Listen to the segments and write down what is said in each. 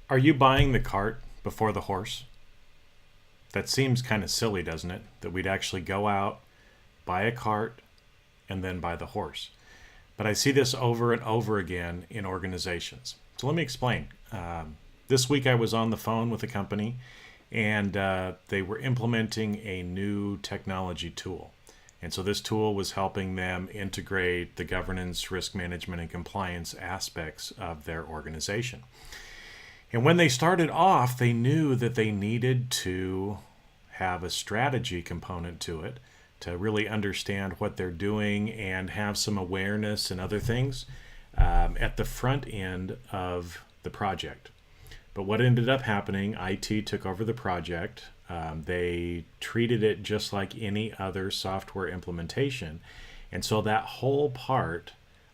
Are you buying the cart before the horse? That seems kind of silly, doesn't it? That we'd actually go out, buy a cart, and then buy the horse. But I see this over and over again in organizations. So let me explain. This week I was on the phone with a company, and they were implementing a new technology tool. And so this tool was helping them integrate the governance, risk management, and compliance aspects of their organization. And when they started off, they knew that they needed to have a strategy component to it to really understand what they're doing and have some awareness and other things at the front end of the project. But what ended up happening, IT took over the project. They treated it just like any other software implementation. And so that whole part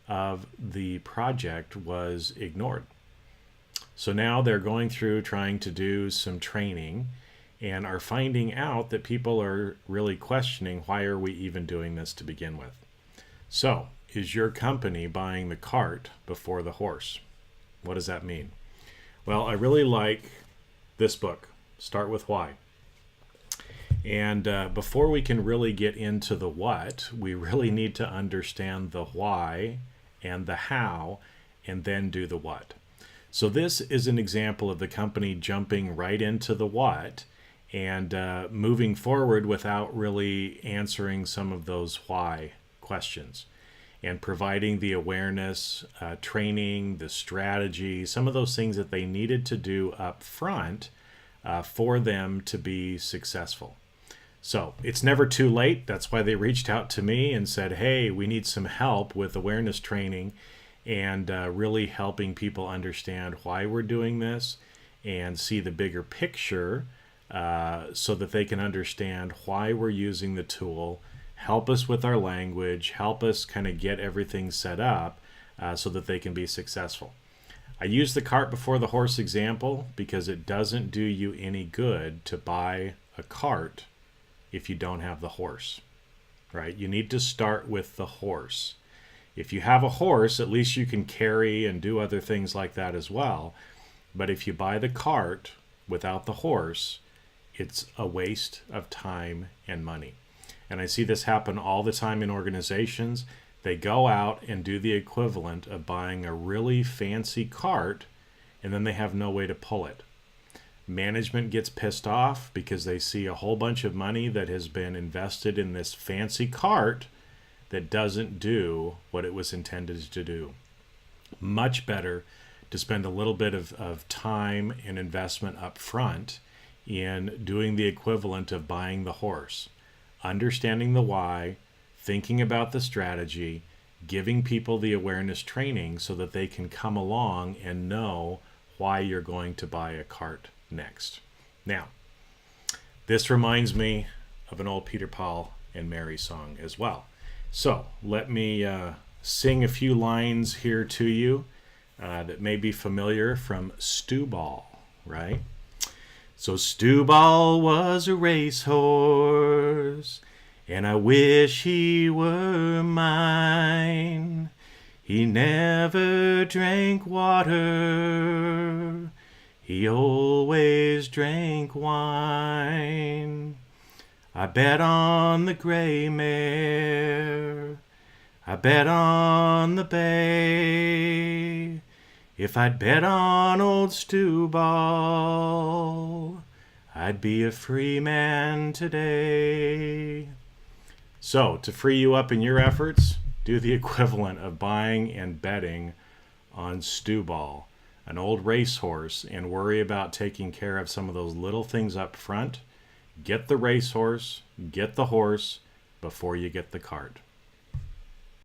of the project was ignored. So now they're going through trying to do some training and are finding out that people are really questioning, why are we even doing this to begin with? So, is your company buying the cart before the horse? What does that mean? Well, I really like this book, Start With Why. And before we can really get into the what, we really need to understand the why and the how, and then do the what. So this is an example of the company jumping right into the what and moving forward without really answering some of those why questions and providing the awareness, training, the strategy, some of those things that they needed to do up front for them to be successful. So it's never too late. That's why they reached out to me and said, hey, we need some help with awareness training and really helping people understand why we're doing this and see the bigger picture so that they can understand why we're using the tool, help us with our language, help us kind of get everything set up so that they can be successful. I use the cart before the horse example because it doesn't do you any good to buy a cart if you don't have the horse, right? You need to start with the horse. If you have a horse, at least you can carry and do other things like that as well. But if you buy the cart without the horse, it's a waste of time and money. And I see this happen all the time in organizations. They go out and do the equivalent of buying a really fancy cart, and then they have no way to pull it. Management gets pissed off because they see a whole bunch of money that has been invested in this fancy cart that doesn't do what it was intended to do. Much better to spend a little bit of time and investment up front in doing the equivalent of buying the horse, understanding the why, thinking about the strategy, giving people the awareness training so that they can come along and know why you're going to buy a cart next. Now, this reminds me of an old Peter, Paul, and Mary song as well. So let me sing a few lines here to you that may be familiar from Stew Ball, right? So Stew Ball was a racehorse, and I wish he were mine. He never drank water, he always drank wine. I bet on the gray mare, I bet on the bay. If I'd bet on old Stew Ball, I'd be a free man today. So, to free you up in your efforts, do the equivalent of buying and betting on Stew Ball, an old racehorse, and worry about taking care of some of those little things up front. Get the racehorse, get the horse before you get the cart.